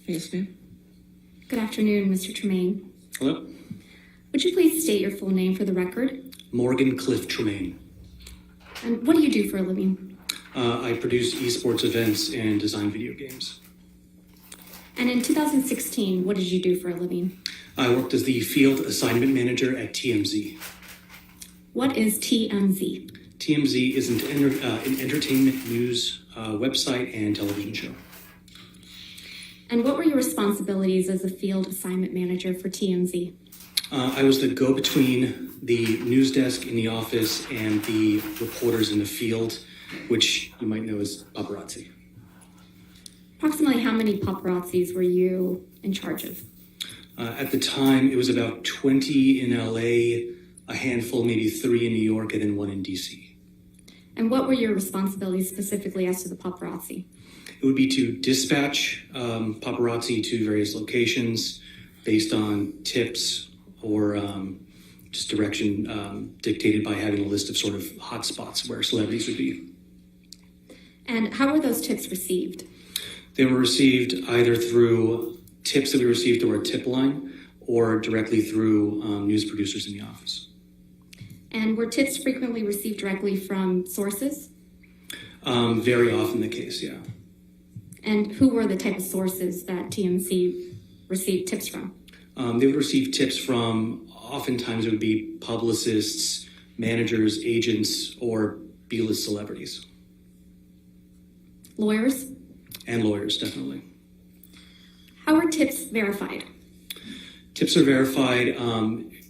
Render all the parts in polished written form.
Yes, ma'am. Good afternoon, Mr. Tremaine. Hello? Would you please state your full name for the record? Morgan Cliff Tremaine. And what do you do for a living? I produce esports events and design video games. And in 2016, what did you do for a living? I worked as the field assignment manager at TMZ. What is TMZ? TMZ is an entertainment news website and television show. And what were your responsibilities as a field assignment manager for TMZ? I was the go-between the news desk in the office and the reporters in the field, which you might know as paparazzi. Approximately how many paparazzis were you in charge of? At the time, it was about 20 in LA, a handful, maybe 3 in New York, and then 1 in DC. And what were your responsibilities specifically as to the paparazzi? It would be to dispatch paparazzi to various locations based on tips or just direction dictated by having a list of sort of hotspots where celebrities would be. And how were those tips received? They were received either through tips that we received through our tip line or directly through news producers in the office. And were tips frequently received directly from sources? Very often the case, yeah. And who were the type of sources that TMZ received tips from? They would receive tips from, oftentimes it would be publicists, managers, agents, or B-list celebrities. Lawyers? And lawyers, definitely. How are tips verified? Tips are verified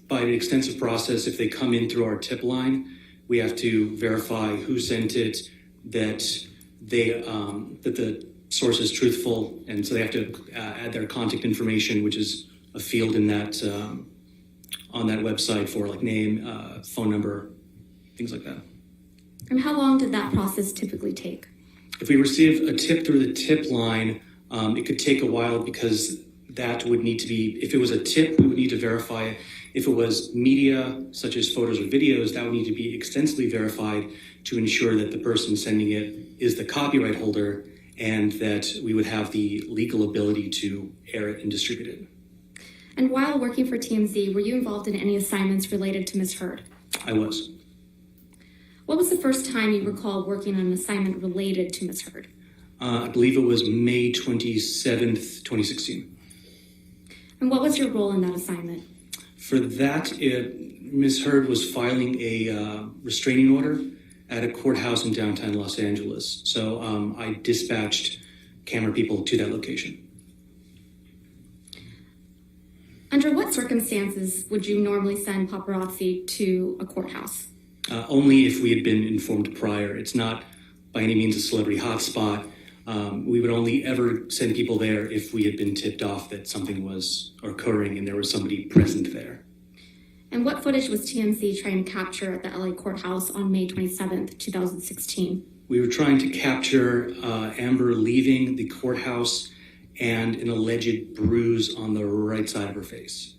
by an extensive process. If they come in through our tip line, we have to verify who sent it, that the source is truthful, and so they have to add their contact information, which is a field in that on that website for like name, phone number, things like that. And how long did that process typically take? If we receive a tip through the tip line, it could take a while because that would need to be, if it was a tip, we would need to verify it. If it was media, such as photos or videos, that would need to be extensively verified to ensure that the person sending it is the copyright holder and that we would have the legal ability to air it and distribute it. And while working for TMZ, were you involved in any assignments related to Ms. Heard? I was. What was the first time you recall working on an assignment related to Ms. Heard? I believe it was May 27th, 2016. And what was your role in that assignment? For that, Ms. Heard was filing a restraining order at a courthouse in downtown Los Angeles. So I dispatched camera people to that location. Under what circumstances would you normally send paparazzi to a courthouse? Only if we had been informed prior. It's not by any means a celebrity hotspot. We would only ever send people there if we had been tipped off that something was occurring and there was somebody present there. And what footage was TMZ trying to capture at the LA courthouse on May 27th, 2016? We were trying to capture Amber leaving the courthouse and an alleged bruise on the right side of her face.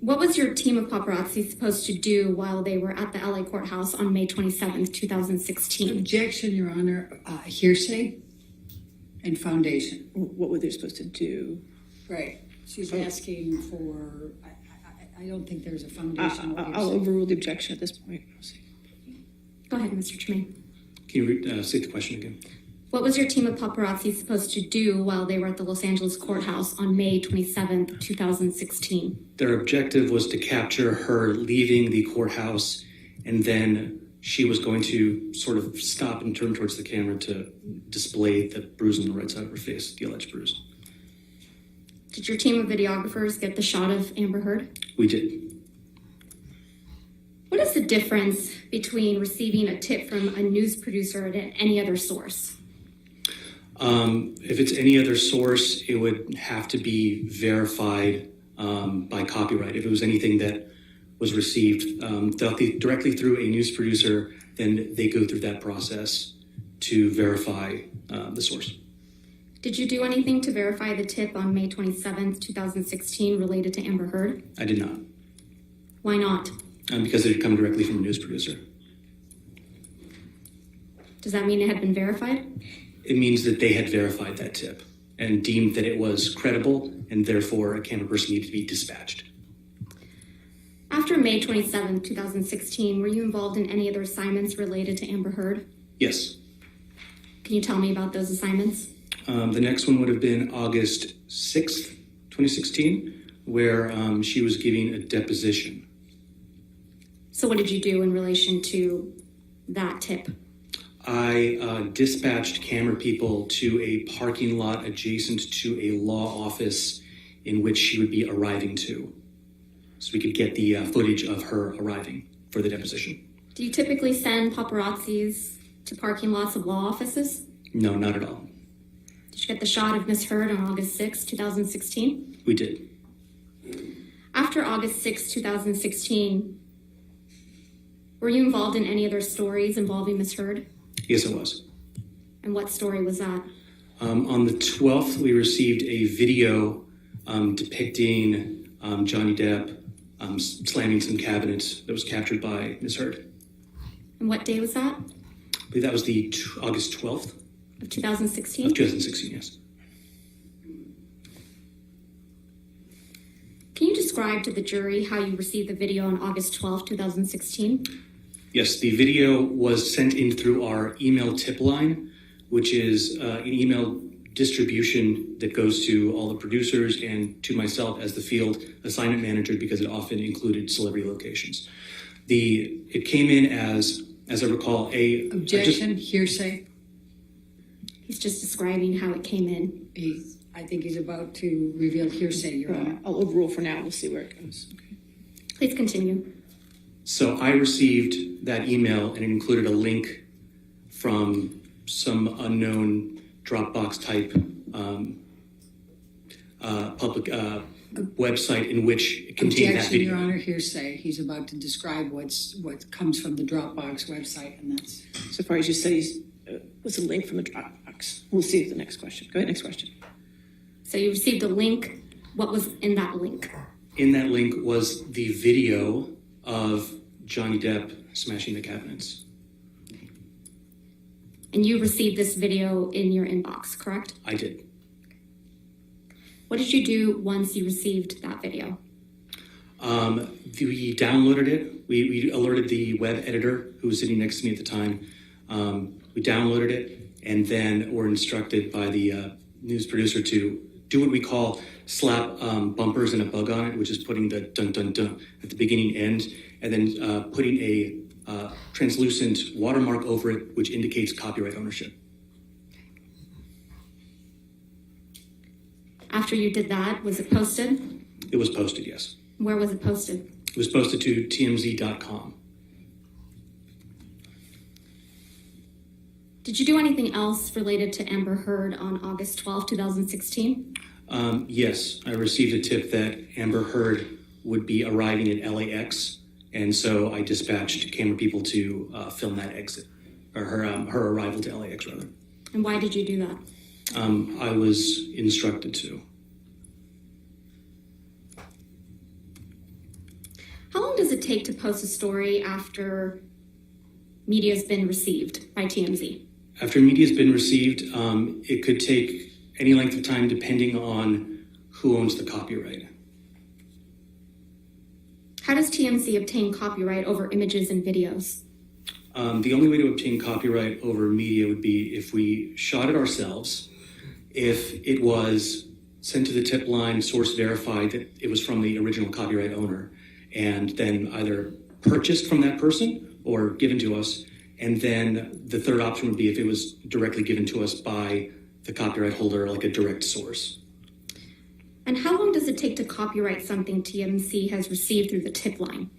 What was your team of paparazzi supposed to do while they were at the LA courthouse on May 27th, 2016? Objection, Your Honor. Hearsay and foundation. What were they supposed to do? Right. She's asking for, I don't think there's a foundation. I'll overrule the objection at this point. Go ahead, Mr. Tremaine. Can you state the question again? What was your team of paparazzi supposed to do while they were at the Los Angeles courthouse on May 27th, 2016? Their objective was to capture her leaving the courthouse, and then she was going to sort of stop and turn towards the camera to display the bruise on the right side of her face, the alleged bruise. Did your team of videographers get the shot of Amber Heard? We did. What is the difference between receiving a tip from a news producer and any other source? If it's any other source, it would have to be verified by copyright. If it was anything that was received directly through a news producer, then they go through that process to verify the source. Did you do anything to verify the tip on May 27th, 2016 related to Amber Heard? I did not. Why not? Because it had come directly from a news producer. Does that mean it had been verified? It means that they had verified that tip and deemed that it was credible, and therefore a camera person needed to be dispatched. After May 27, 2016, were you involved in any other assignments related to Amber Heard? Yes. Can you tell me about those assignments? The next one would have been August 6th, 2016, where she was giving a deposition. So what did you do in relation to that tip? I dispatched camera people to a parking lot adjacent to a law office in which she would be arriving to, so we could get the footage of her arriving for the deposition. Do you typically send paparazzis to parking lots of law offices? No, not at all. Did you get the shot of Miss Heard on August 6, 2016? We did. After August 6, 2016, were you involved in any other stories involving Miss Heard? Yes, it was. And what story was that? On the 12th, we received a video depicting Johnny Depp slamming some cabinets that was captured by Ms. Heard. And what day was that? I believe that was the August 12th Of 2016? of 2016, yes. Can you describe to the jury how you received the video on August 12, 2016? Yes, the video was sent in through our email tip line, which is an email distribution that goes to all the producers and to myself as the field assignment manager, because it often included celebrity locations. It came in as I recall, Objection, hearsay. He's just describing how it came in. I think he's about to reveal hearsay, Your Honor. I'll overrule for now. We'll see where it goes. Okay. Please continue. So I received that email, and it included a link from some unknown Dropbox type public website in which it contained that Objection, video. Your Honor, hearsay. He's about to describe what comes from the Dropbox website, and that's... So far as you said, was a link from the Dropbox. We'll see the next question. Go ahead, next question. So you received a link. What was in that link? In that link was the video of Johnny Depp smashing the cabinets. And you received this video in your inbox, correct? I did. What did you do once you received that video? We downloaded it. We alerted the web editor who was sitting next to me at the time. We downloaded it, and then were instructed by the news producer to do what we call slap bumpers and a bug on it, which is putting the dun dun dun at the beginning end, and then putting a translucent watermark over it, which indicates copyright ownership. After you did that, was it posted? It was posted, yes. Where was it posted? It was posted to tmz.com. Did you do anything else related to Amber Heard on August 12, 2016? Yes, I received a tip that Amber Heard would be arriving at LAX, and so I dispatched camera people to film that exit, or her arrival to LAX, rather. And why did you do that? I was instructed to. How long does it take to post a story after media's been received by TMZ? After media's been received, it could take any length of time depending on who owns the copyright. How does TMZ obtain copyright over images and videos? The only way to obtain copyright over media would be if we shot it ourselves, if it was sent to the tip line, source verified that it was from the original copyright owner, and then either purchased from that person or given to us. And then the third option would be if it was directly given to us by the copyright holder, like a direct source. And how long does it take to copyright something TMZ has received through the tip line?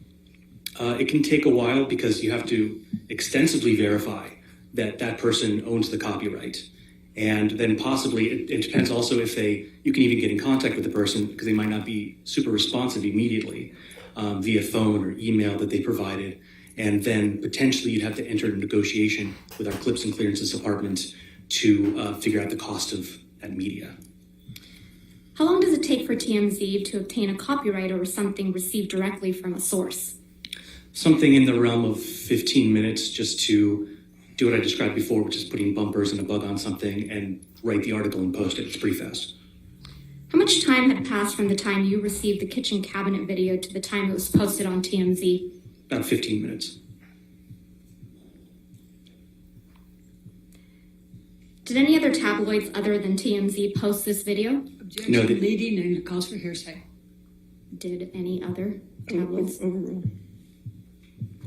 It can take a while because you have to extensively verify that that person owns the copyright. And then possibly, it depends also if you can even get in contact with the person because they might not be super responsive immediately via phone or email that they provided. And then potentially you'd have to enter a negotiation with our clips and clearances department to figure out the cost of that media. How long does it take for TMZ to obtain a copyright over something received directly from a source? Something in the realm of 15 minutes just to do what I described before, which is putting bumpers and a bug on something and write the article and post it. It's pretty fast. How much time had passed from the time you received the kitchen cabinet video to the time it was posted on TMZ? About 15 minutes. Did any other tabloids other than TMZ post this video? Objection, No, leading and calls for hearsay. Did any other tabloids? Overruled.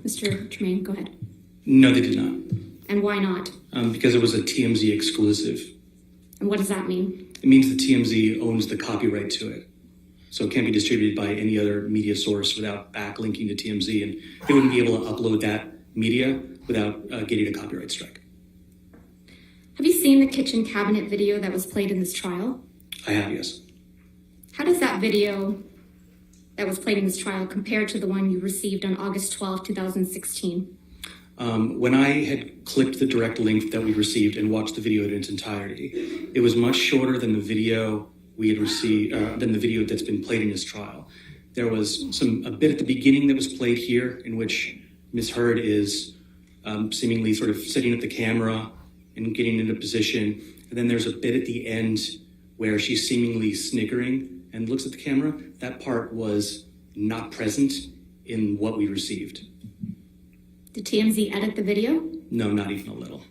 Mr. Tremaine, go ahead. No, they did not. And why not? Because it was a TMZ exclusive. And what does that mean? It means the TMZ owns the copyright to it. So it can't be distributed by any other media source without backlinking to TMZ, and they wouldn't be able to upload that media without getting a copyright strike. Have you seen the kitchen cabinet video that was played in this trial? I have, yes. How does that video that was played in this trial compare to the one you received on August 12, 2016? When I had clicked the direct link that we received and watched the video in its entirety, it was much shorter than the video we had received, than the video that's been played in this trial. There was a bit at the beginning that was played here in which Ms. Heard is seemingly sort of setting up the camera and getting into position. And then there's a bit at the end where she's seemingly snickering and looks at the camera. That part was not present in what we received. Did TMZ edit the video? No, not even a little.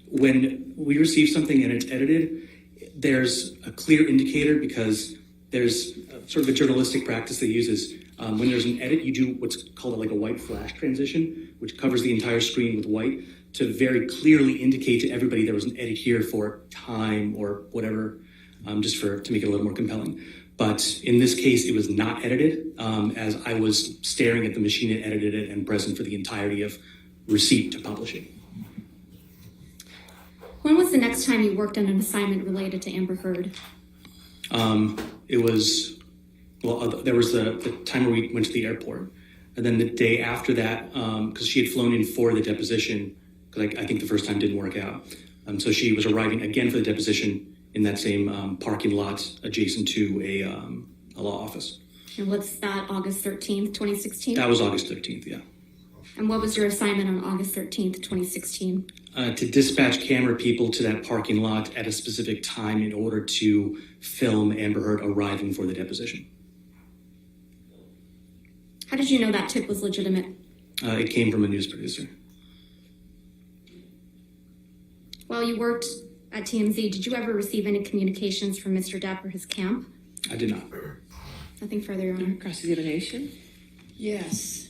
When we receive something and it's edited, there's a clear indicator because there's sort of a journalistic practice that uses when there's an edit, you do what's called like a white flash transition, which covers the entire screen with white to very clearly indicate to everybody there was an edit here for time or whatever, just to make it a little more compelling. But in this case, it was not edited, as I was staring at the machine that edited it and present for the entirety of receipt to publishing. When was the next time you worked on an assignment related to Amber Heard? It was, there was the time where we went to the airport. And then the day after that, because she had flown in for the deposition, because I think the first time didn't work out. So she was arriving again for the deposition in that same parking lot adjacent to a law office. And what's that, August 13th, 2016? That was August 13th, yeah. And what was your assignment on August 13th, 2016? To dispatch camera people to that parking lot at a specific time in order to film Amber Heard arriving for the deposition. How did you know that tip was legitimate? It came from a news producer. While you worked at TMZ, did you ever receive any communications from Mr. Depp or his camp? I did not. Nothing further, Your Honor. Cross-examination? Yes.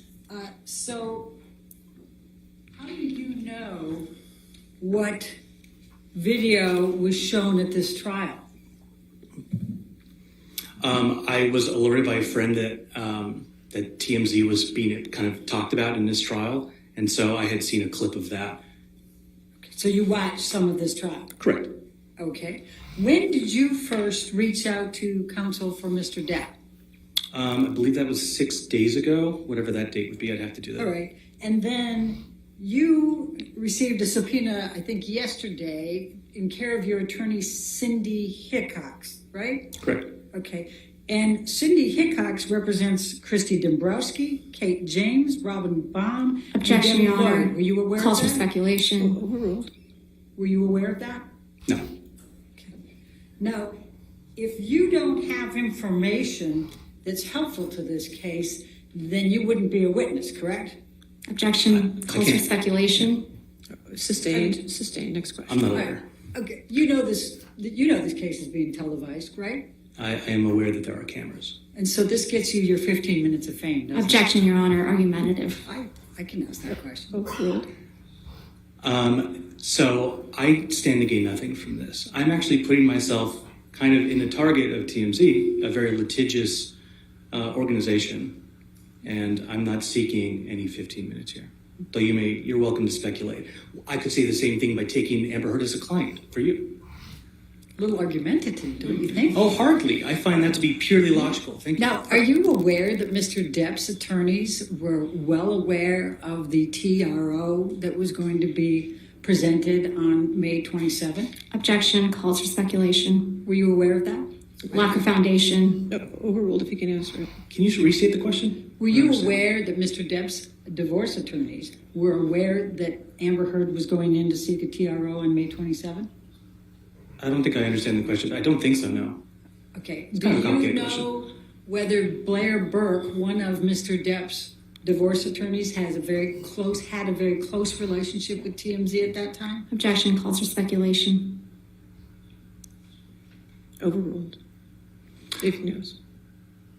So, how do you know what video was shown at this trial? I was alerted by a friend that that TMZ was being kind of talked about in this trial, and so I had seen a clip of that. So you watched some of this trial? Correct. Okay. When did you first reach out to counsel for Mr. Depp? I believe that was 6 days ago, whatever that date would be. I'd have to do that. All right. And then you received a subpoena, I think yesterday, in care of your attorney, Cindy Hickox, right? Correct. Okay. And Cindy Hickox represents Christy Dombrowski, Kate James, Robin Baum. Objection, and Your Debbie Honor. Lloyd. Were you aware Calls of for that? speculation. Overruled. Were you aware of that? No. Okay. Now, if you don't have information that's helpful to this case, then you wouldn't be a witness, correct? Objection. Calls for can't. speculation. Sustained. Sustained. Next question. I'm not Right. aware. Okay. You know this case is being televised, right? I am aware that there are cameras. And so this gets you your 15 minutes of fame, doesn't Objection, Your Honor. Argumentative. it? I can ask that question. Overruled. So I stand to gain nothing from this. I'm actually putting myself kind of in the target of TMZ, a very litigious organization, and I'm not seeking any 15 minutes here. Though you're welcome to speculate. I could say the same thing by taking Amber Heard as a client for you. A little argumentative, don't you think? Oh, hardly. I find that to be purely logical. Thank you. Now, are you aware that Mr. Depp's attorneys were well aware of the TRO that was going to be presented on May 27th? Objection. Calls for speculation. Were you aware of that? Lack of foundation. Overruled if you can answer it. Can you restate the question? Were you aware that Mr. Depp's divorce attorneys were aware that Amber Heard was going in to seek a TRO on May 27th? I don't think I understand the question. I don't think so, no. Okay. kind Do of a you complicated know whether Blair Burke, one of Mr. Depp's divorce attorneys, had a very close relationship with TMZ at that time? Objection calls for speculation. Overruled. If he knows.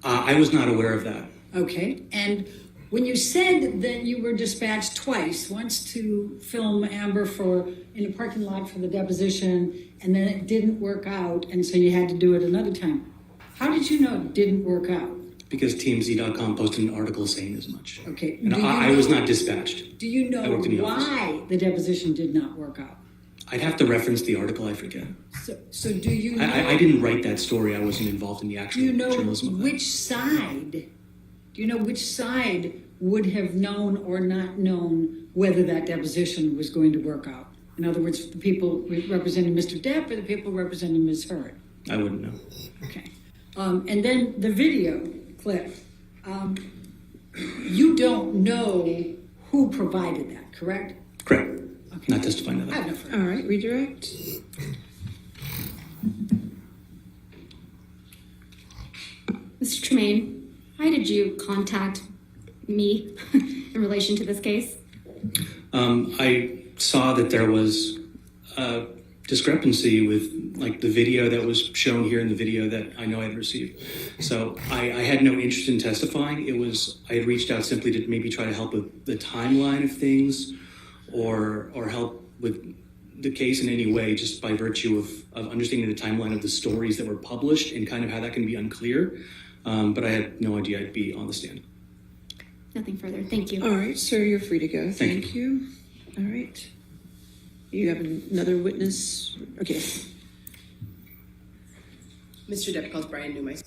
I was not aware of that. Okay. And when you said that you were dispatched twice, once to film Amber in a parking lot for the deposition, and then it didn't work out, and so you had to do it another time. How did you know it didn't work out? Because TMZ.com posted an article saying as much. Okay. And I was not dispatched. Do you know I worked in the why the deposition did not work out? I'd have to reference the article, I forget. So do you know? I didn't write that story. I wasn't involved in the actual Do you know journalism of that. which side? Do you know which side would have known or not known whether that deposition was going to work out? In other words, the people representing Mr. Depp or the people representing Ms. Heard? I wouldn't know. Okay. And then the video clip. You don't know who provided that, correct? Correct. Okay. Not testifying to I have that. no further. All right, redirect. Mr. Tremaine, why did you contact me in relation to this case? I saw that there was a discrepancy with like the video that was shown here and the video that I know I had received. So I had no interest in testifying. I had reached out simply to maybe try to help with the timeline of things or help with the case in any way, just by virtue of understanding the timeline of the stories that were published and kind of how that can be unclear. But I had no idea I'd be on the stand. Nothing further. Thank you. All right, sir, you're free to go. Thank Thank you. All right. You have another witness? Okay. Mr. Depp calls Brian Newmeyer.